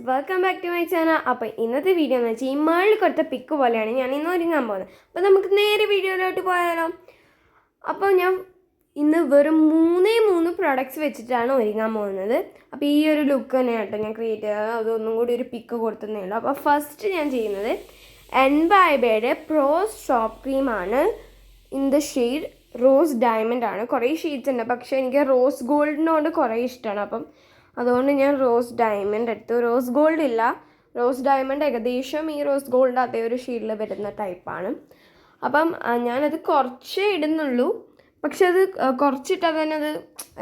Welcome back to my channel. അപ്പോൾ ഇന്നത്തെ video എന്ന് വെച്ചാൽ ഈ മേളിൽ കൊടുത്ത പിക്ക് പോലെയാണ് ഞാൻ ഇന്ന് ഒരുങ്ങാൻ പോകുന്നത്. അപ്പോൾ നമുക്ക് നേരെ വീഡിയോയിലോട്ട് പോയാലോ. അപ്പോൾ ഞാൻ ഇന്ന് വെറും മൂന്ന് പ്രോഡക്റ്റ്സ് വെച്ചിട്ടാണ് ഒരുങ്ങാൻ പോകുന്നത്. അപ്പോൾ ഈ ഒരു ലുക്ക് തന്നെയാണ് കേട്ടോ ഞാൻ ക്രിയേറ്റ് ചെയ്തത്. അതൊന്നും കൂടി ഒരു പിക്ക് കൊടുത്തതേ ഉള്ളൂ. അപ്പോൾ ഫസ്റ്റ് ഞാൻ ചെയ്യുന്നത് എൻബൈബയുടെ പ്രോസ് ഷോപ്പ് ക്രീമാണ്. In the shade rose diamond ആണ്. കുറേ ഷെയ്ഡ്സ് ഉണ്ട്, പക്ഷേ എനിക്ക് റോസ് ഗോൾഡിനോട് കുറേ ഇഷ്ടമാണ്. അപ്പം അതുകൊണ്ട് ഞാൻ റോസ് ഡയമണ്ട് എടുത്തു. റോസ് ഗോൾഡ് ഇല്ല, റോസ് ഡയമണ്ട് ഏകദേശം ഈ റോസ് ഗോൾഡ് അതേ ഒരു ഷെയ്ഡിൽ വരുന്ന ടൈപ്പാണ്. അപ്പം ഞാനത് കുറച്ചേ ഇടുന്നുള്ളൂ, പക്ഷെ അത് കുറച്ചിട്ടാൽ തന്നെ അത്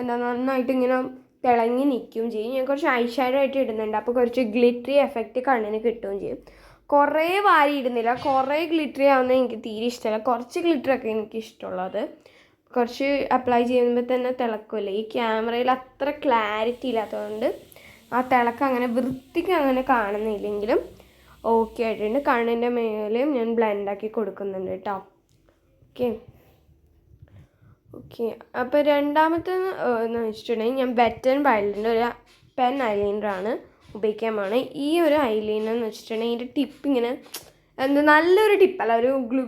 നന്നായിട്ട് ഇങ്ങനെ തിളങ്ങി നിൽക്കുകയും ചെയ്യും. ഞാൻ കുറച്ച് ഐ ഷാഡോ ആയിട്ട് ഇടുന്നുണ്ട്, അപ്പോൾ കുറച്ച് ഗ്ലിറ്ററി എഫക്റ്റ് കണ്ണിന് കിട്ടുകയും ചെയ്യും. കുറേ വാരി ഇടുന്നില്ല, കുറേ ഗ്ലിറ്ററി ആവുന്നത് എനിക്ക് തീരെ ഇഷ്ടമല്ല. കുറച്ച് ഗ്ലിറ്ററൊക്കെ എനിക്ക് ഇഷ്ടമുള്ളത്. കുറച്ച് അപ്ലൈ ചെയ്യുമ്പോൾ തന്നെ തിളക്കില്ല. ഈ ക്യാമറയിൽ അത്ര ക്ലാരിറ്റി ഇല്ലാത്തതുകൊണ്ട് ആ തിളക്കം അങ്ങനെ വൃത്തിക്ക് അങ്ങനെ കാണുന്നില്ലെങ്കിലും ഓക്കെ ആയിട്ടുണ്ട്. കണ്ണിൻ്റെ മേലെയും ഞാൻ ബ്ലെൻഡാക്കി കൊടുക്കുന്നുണ്ട് കേട്ടോ. ഓക്കെ അപ്പോൾ രണ്ടാമത്തെ എന്ന് വെച്ചിട്ടുണ്ടെങ്കിൽ ഞാൻ വെറ്റ് ആൻഡ് വൈൽഡിൻ്റെ ഒരു പെൻ ഐലൈനറാണ് ഉപയോഗിക്കാൻ പോകണം. ഈ ഒരു ഐലൈനർ എന്ന് വെച്ചിട്ടുണ്ടെങ്കിൽ ഇതിൻ്റെ ടിപ്പ് ഇങ്ങനെ നല്ലൊരു ടിപ്പല്ല, ഒരു ഗ്ലൂ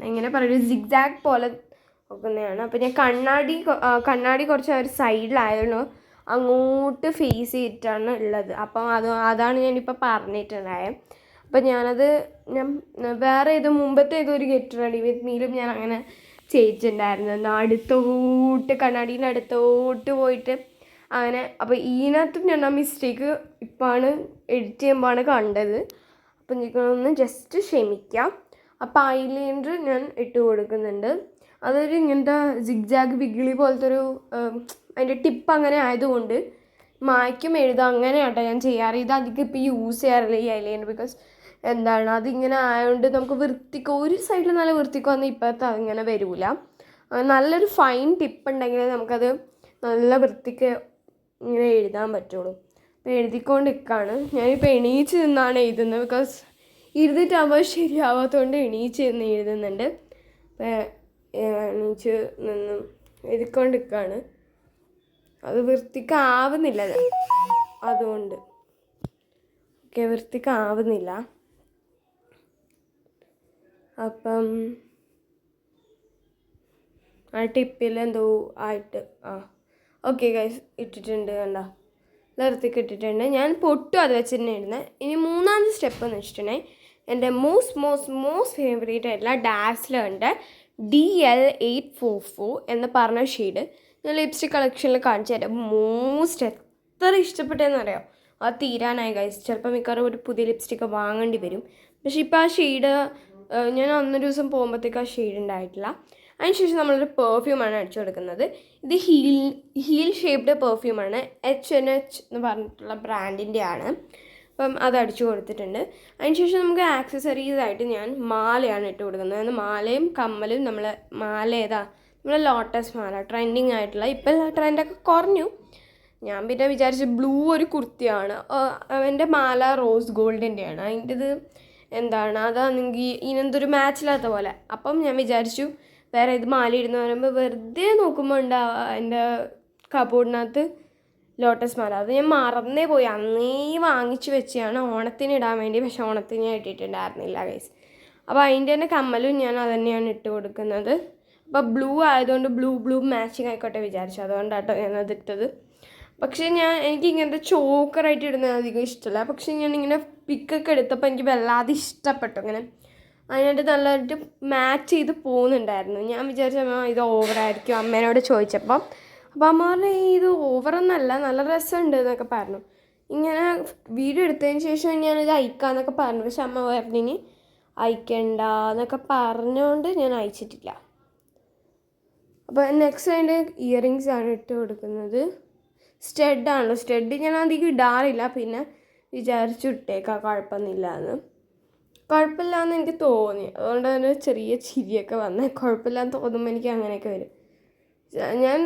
ഇങ്ങനെ പറയുക സിഗ്സാഗ് പോലെ നോക്കുന്നതാണ്. അപ്പോൾ ഞാൻ കണ്ണാടി കുറച്ച് ഒരു സൈഡിലായിരുന്നു, അങ്ങോട്ട് ഫേസ് ചെയ്തിട്ടാണ് ഉള്ളത്. അപ്പം അതാണ് ഞാനിപ്പോൾ പറഞ്ഞിട്ടുണ്ടായത്. അപ്പം ഞാൻ വേറെ മുമ്പത്തെ ഏതൊരു ഗെറ്റ് റെഡി വിത്ത് മീലും ഞാൻ അങ്ങനെ ചെയ്തിട്ടുണ്ടായിരുന്നു. കണ്ണാടീൻ്റെ അടുത്തോട്ട് പോയിട്ട് അങ്ങനെ. അപ്പോൾ ഇതിനകത്തും ഞാൻ ആ മിസ്റ്റേക്ക് ഇപ്പോഴാണ് എഡിറ്റ് ചെയ്യുമ്പോഴാണ് കണ്ടത്. അപ്പം നിങ്ങളൊന്ന് ജസ്റ്റ് ക്ഷമിക്കാം. അപ്പോൾ ഐലൈനർ ഞാൻ ഇട്ട് കൊടുക്കുന്നുണ്ട്. അതൊരു ഇങ്ങനത്തെ സിഗ്സാഗ് വിഗിളി പോലത്തെ ഒരു അതിൻ്റെ ടിപ്പ് അങ്ങനെ ആയതുകൊണ്ട് മായ്ക്കും എഴുതാം അങ്ങനെയാട്ടോ ഞാൻ ചെയ്യാറ്. ഇത് അധികം ഇപ്പോൾ യൂസ് ചെയ്യാറില്ല ഈ ഐലൈനർ. ബിക്കോസ് അതിങ്ങനെ ആയതുകൊണ്ട് നമുക്ക് വൃത്തിക്ക് ഒരു സൈഡിൽ നല്ല വൃത്തിക്ക് വന്നാൽ ഇപ്പോഴത്തെ അതിങ്ങനെ വരില്ല. നല്ലൊരു ഫൈൻ ടിപ്പ് ഉണ്ടെങ്കിൽ നമുക്കത് നല്ല വൃത്തിക്ക് ഇങ്ങനെ എഴുതാൻ പറ്റുള്ളൂ. അപ്പോൾ എഴുതിക്കൊണ്ട് നിൽക്കുകയാണ്. ഞാനിപ്പോൾ എണീച്ച് നിന്നാണ് എഴുതുന്നത്. ബിക്കോസ് ഇരുന്നിട്ടാകുമ്പോൾ ശരിയാവാത്തതുകൊണ്ട് എണീച്ച് നിന്ന് എഴുതുന്നുണ്ട്. എണീച്ച് നിന്ന് എഴുതിക്കൊണ്ടിരിക്കുകയാണ്. അത് വൃത്തിക്കാവുന്നില്ല, അതുകൊണ്ട് വൃത്തിക്കാവുന്നില്ല. അപ്പം ആ ടിപ്പിൽ എന്തോ ആയിട്ട് ഓക്കെ ഗൈസ് ഇട്ടിട്ടുണ്ട്. കണ്ടോ, വൃത്തിക്ക് ഇട്ടിട്ടുണ്ട്. ഞാൻ പൊട്ടും അത് വെച്ച് തന്നെ ഇടുന്നത്. ഇനി മൂന്നാമത്തെ സ്റ്റെപ്പ് എന്ന് വെച്ചിട്ടുണ്ടെങ്കിൽ എൻ്റെ മോസ്റ്റ് ഫേവറേറ്റ് ആയിട്ടുള്ള ഡാസ്ലറിൻ്റെ DL844 എന്ന് പറഞ്ഞ ഷെയ്ഡ് ഞാൻ ലിപ്സ്റ്റിക് കളക്ഷനിൽ കാണിച്ചു തരാം. എത്ര ഇഷ്ടപ്പെട്ടതെന്നറിയാം. അത് തീരാനായി ഗൈസ്. ചിലപ്പോൾ മിക്കവാറും ഒരു പുതിയ ലിപ്സ്റ്റിക്ക് വാങ്ങേണ്ടി വരും. പക്ഷേ ഇപ്പോൾ ആ ഷെയ്ഡ് ഞാൻ അന്നൊരു ദിവസം പോകുമ്പോഴത്തേക്ക് ആ ഷെയ്ഡ് ഉണ്ടായിട്ടില്ല. അതിനുശേഷം നമ്മളൊരു പെർഫ്യൂമാണ് അടിച്ചു കൊടുക്കുന്നത്. ഇത് ഹീൽ ഷേപ്ഡ് പെർഫ്യൂമാണ്. H&H എന്ന് പറഞ്ഞിട്ടുള്ള ബ്രാൻഡിൻ്റെ ആണ്. അപ്പം അത് അടിച്ചു കൊടുത്തിട്ടുണ്ട്. അതിനുശേഷം നമുക്ക് ആക്സസറീസായിട്ട് ഞാൻ മാലയാണ് ഇട്ട് കൊടുക്കുന്നത്. മാലയും കമ്മലും മാല നമ്മളെ ലോട്ടസ് മാല ട്രെൻഡിങ് ആയിട്ടുള്ള. ഇപ്പം ട്രെൻഡൊക്കെ കുറഞ്ഞു. ഞാൻ പിന്നെ വിചാരിച്ച ബ്ലൂ ഒരു കുർത്തിയാണ്. എൻ്റെ മാല റോസ് ഗോൾഡിൻ്റെയാണ്. അതിൻ്റെത് അതാണെങ്കിൽ ഇതിനെന്തൊരു മാച്ചില്ലാത്ത പോലെ. അപ്പം ഞാൻ വിചാരിച്ചു വേറെ ഇത് മാല ഇടുന്ന പറയുമ്പോൾ വെറുതെ നോക്കുമ്പോൾ എൻ്റെ കബോർഡിനകത്ത് ലോട്ടസ് മാല. അത് ഞാൻ മറന്നേ പോയി. അന്നേ വാങ്ങിച്ച് വെച്ചാണ് ഓണത്തിന് ഇടാൻ വേണ്ടി. പക്ഷെ ഓണത്തിന് ഞാൻ ഇട്ടിട്ടുണ്ടായിരുന്നില്ല ഗൈസ്. അപ്പോൾ അതിൻ്റെ തന്നെ കമ്മലും ഞാൻ അത് തന്നെയാണ് ഇട്ട് കൊടുക്കുന്നത്. അപ്പോൾ ബ്ലൂ ആയതുകൊണ്ട് ബ്ലൂ മാച്ചിങ് ആയിക്കോട്ടെ വിചാരിച്ചു. അതുകൊണ്ടാട്ടോ ഞാനത് ഇട്ടത്. പക്ഷേ എനിക്ക് ഇങ്ങനത്തെ ചോക്കറായിട്ട് ഇടുന്നത് അധികം ഇഷ്ടമല്ല. പക്ഷേ ഞാനിങ്ങനെ പിക്കൊക്കെ എടുത്തപ്പോൾ എനിക്ക് വല്ലാതെ ഇഷ്ടപ്പെട്ടു. അങ്ങനെ അതിനായിട്ട് നല്ലതായിട്ട് മാച്ച് ചെയ്ത് പോകുന്നുണ്ടായിരുന്നു. ഞാൻ വിചാരിച്ച ഇത് ഓവറായിരിക്കും അമ്മേനോട് ചോദിച്ചപ്പം. അപ്പോൾ അമ്മ പറഞ്ഞു ഇത് ഓവറൊന്നല്ല, നല്ല രസമുണ്ട് എന്നൊക്കെ പറഞ്ഞു. ഇങ്ങനെ വീഡിയോ എടുത്തതിന് ശേഷം ഞാനിത് അയക്കാമെന്നൊക്കെ പറഞ്ഞു. പക്ഷെ അമ്മ പറഞ്ഞിനി അയക്കണ്ട എന്നൊക്കെ പറഞ്ഞുകൊണ്ട് ഞാൻ അയച്ചിട്ടില്ല. അപ്പോൾ നെക്സ്റ്റ് അതിൻ്റെ ഇയറിങ്സ് ആണ് ഇട്ട് കൊടുക്കുന്നത്. സ്റ്റഡാണല്ലോ. സ്റ്റഡ് ഞാൻ അധികം ഇടാറില്ല. പിന്നെ വിചാരിച്ചു ഇട്ടേക്കാം കുഴപ്പമില്ല എന്ന് എനിക്ക് തോന്നി. അതുകൊണ്ട് തന്നെ ചെറിയ ചിരിയൊക്കെ വന്നേ. കുഴപ്പമില്ലാന്ന് തോന്നുമ്പോൾ എനിക്ക് അങ്ങനെയൊക്കെ വരും. ഞാൻ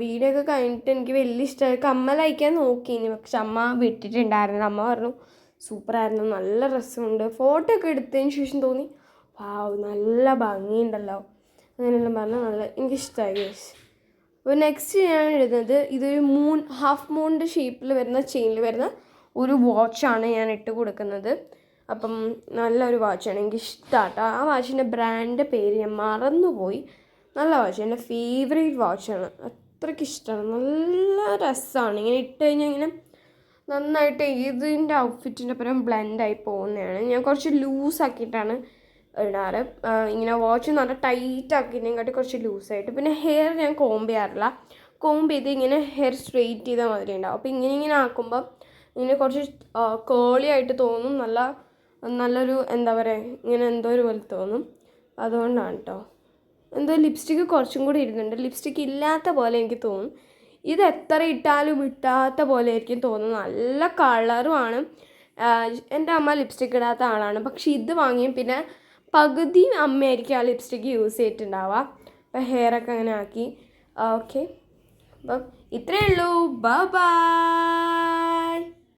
വീഡിയോ ഒക്കെ കഴിഞ്ഞിട്ട് എനിക്ക് വലിയ ഇഷ്ടമായി കമ്മൽ അയക്കാൻ നോക്കിയിനി. പക്ഷെ അമ്മ വിട്ടിട്ടുണ്ടായിരുന്നു. അമ്മ പറഞ്ഞു സൂപ്പറായിരുന്നു, നല്ല രസമുണ്ട്. ഫോട്ടോ ഒക്കെ എടുത്തതിന് ശേഷം തോന്നി വാവ് നല്ല ഭംഗിയുണ്ടല്ലോ അങ്ങനെയെല്ലാം പറഞ്ഞാൽ എനിക്കിഷ്ടമായി ഗൈസ്. അപ്പോൾ നെക്സ്റ്റ് ഞാൻ എഴുതുന്നത് ഇതൊരു ഹാഫ് മൂണിൻ്റെ ഷേപ്പിൽ വരുന്ന ചെയിനിൽ വരുന്ന ഒരു വാച്ചാണ് ഞാൻ ഇട്ട് കൊടുക്കുന്നത്. അപ്പം നല്ലൊരു വാച്ചാണ്, എനിക്ക് ഇഷ്ടമാട്ടോ. ആ വാച്ചിൻ്റെ ബ്രാൻഡ് പേര് ഞാൻ മറന്നുപോയി. നല്ല വാച്ച്, എൻ്റെ ഫേവറേറ്റ് വാച്ചാണ്. അത്രയ്ക്ക് ഇഷ്ടമാണ്, നല്ല രസമാണ്. ഇങ്ങനെ ഇട്ട് കഴിഞ്ഞാൽ ഇങ്ങനെ നന്നായിട്ട് ഇതിൻ്റെ ഔട്ട്ഫിറ്റിൻ്റെ ഒപ്പം ബ്ലെൻഡായി പോകുന്നതാണ്. ഞാൻ കുറച്ച് ലൂസാക്കിയിട്ടാണ് ഇടാറ്. ഇങ്ങനെ വാച്ച് നല്ല ടൈറ്റ് ആക്കിയതിനെക്കാട്ടി കുറച്ച് ലൂസായിട്ട്. പിന്നെ ഹെയർ ഞാൻ കോംബ് ചെയ്യാറില്ല. കോംബ് ചെയ്ത് ഇങ്ങനെ ഹെയർ സ്ട്രെയിറ്റ് ചെയ്താൽ മാതിരി ഉണ്ടാവും. അപ്പോൾ ഇങ്ങനെ ആക്കുമ്പോൾ ഇങ്ങനെ കുറച്ച് കേളി ആയിട്ട് തോന്നും. നല്ലൊരു എന്താ പറയുക, ഇങ്ങനെ എന്തോ ഒരു പോലെ തോന്നും. അതുകൊണ്ടാണ് കേട്ടോ. എന്തോ ലിപ്സ്റ്റിക്ക് കുറച്ചും കൂടി ഇടുന്നുണ്ട്, ലിപ്സ്റ്റിക്ക് ഇല്ലാത്ത പോലെ എനിക്ക് തോന്നും. ഇത് എത്ര ഇട്ടാലും ഇട്ടാത്ത പോലെ ആയിരിക്കും തോന്നുന്നത്. നല്ല കളറുമാണ്. എൻ്റെ അമ്മ ലിപ്സ്റ്റിക്ക് ഇടാത്ത ആളാണ്, പക്ഷെ ഇത് വാങ്ങിയും പിന്നെ പകുതി അമ്മയായിരിക്കും ആ ലിപ്സ്റ്റിക്ക് യൂസ് ചെയ്തിട്ടുണ്ടാവുക. അപ്പം ഹെയറൊക്കെ അങ്ങനെ ആക്കി. ഓക്കെ, അപ്പം ഇത്രയേ ഉള്ളൂ. ബൈ.